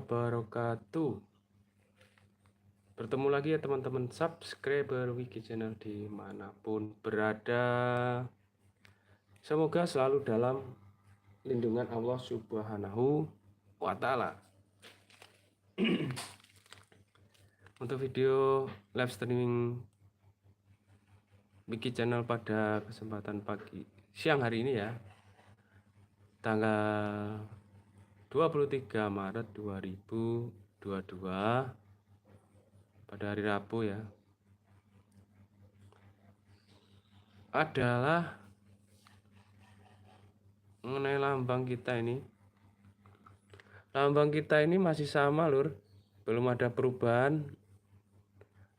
wabarakatuh. Bertemu lagi ya teman-teman subscriber Wiki Channel dimanapun berada. Semoga selalu dalam lindungan Allah Subhanahu wa Ta'ala. Untuk video live streaming Wiki Channel pada kesempatan siang hari ini ya, tanggal 23 Maret 2022 pada hari Rabu ya, adalah mengenai lambang kita ini. Lambang kita ini masih sama lur, belum ada perubahan.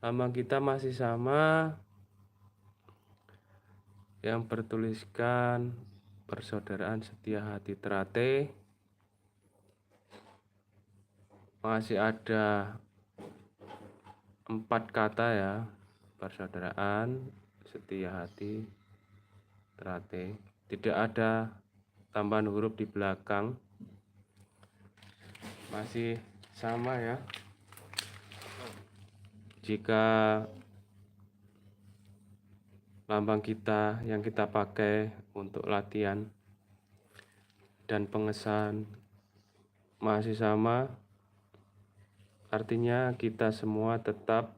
Lambang kita masih sama, yang bertuliskan persaudaraan setia hati terate. Masih ada 4 kata ya, persaudaraan setia hati terate. Tidak ada tambahan huruf di belakang, masih sama ya. Jika lambang kita yang kita pakai untuk latihan dan pengesahan masih sama, artinya kita semua tetap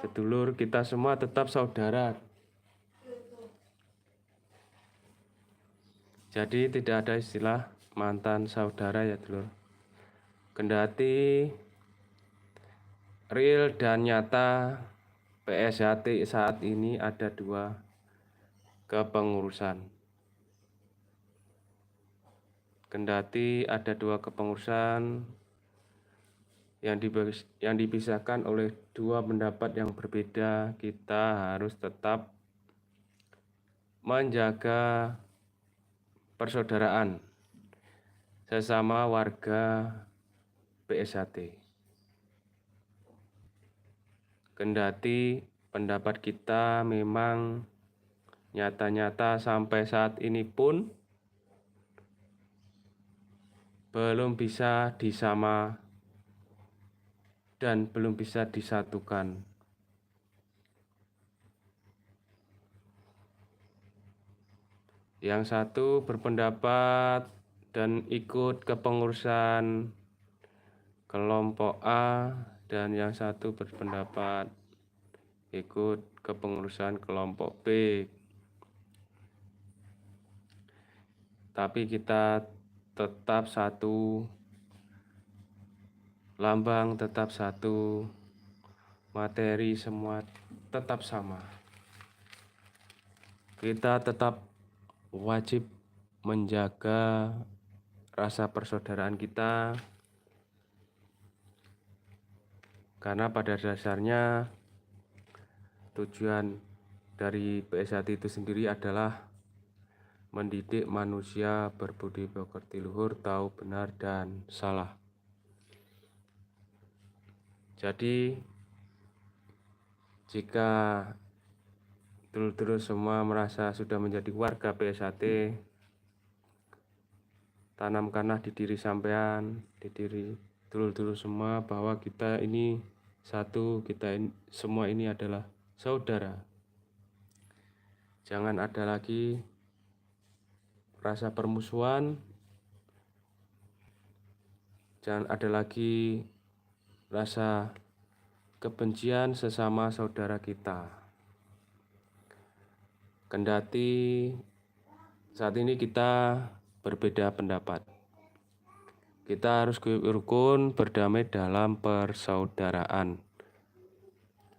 sedulur, kita semua tetap saudara. Jadi tidak ada istilah mantan saudara ya dulur. Kendati real dan nyata PSHT saat ini ada 2 kepengurusan. Kendati ada 2 kepengurusan yang dipisahkan oleh 2 pendapat yang berbeda, kita harus tetap menjaga persaudaraan sesama warga PSHT. Kendati pendapat kita memang nyata-nyata sampai saat ini pun belum bisa disama dan belum bisa disatukan. Yang satu berpendapat dan ikut kepengurusan kelompok A, dan yang satu berpendapat ikut kepengurusan kelompok B. Tapi kita tetap satu, lambang tetap satu, materi semua tetap sama. Kita tetap wajib menjaga rasa persaudaraan kita, karena pada dasarnya tujuan dari PSHT itu sendiri adalah mendidik manusia berbudi pekerti luhur, tahu benar dan salah. Jadi jika dulur-dulur semua merasa sudah menjadi warga PSHT, tanamkanlah di diri sampean, di diri dulur-dulur semua, bahwa kita ini satu, kita semua ini adalah saudara. Jangan ada lagi rasa permusuhan, jangan ada lagi rasa kebencian sesama saudara kita. Kendati saat ini kita berbeda pendapat, kita harus rukun berdamai dalam persaudaraan.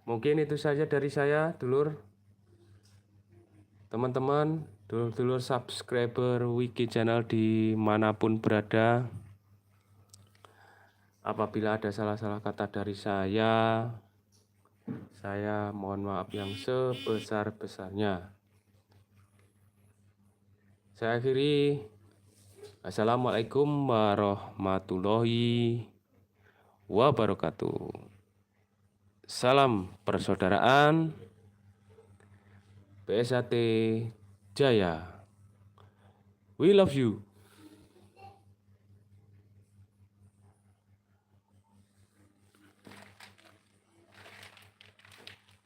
Mungkin itu saja dari saya, dulur. Teman-teman, dulur-dulur subscriber Wiki Channel dimanapun berada, apabila ada salah-salah kata dari saya mohon maaf yang sebesar-besarnya. Saya akhiri. Assalamualaikum warahmatullahi wabarakatuh. Salam persaudaraan, PSHT Jaya. We love you.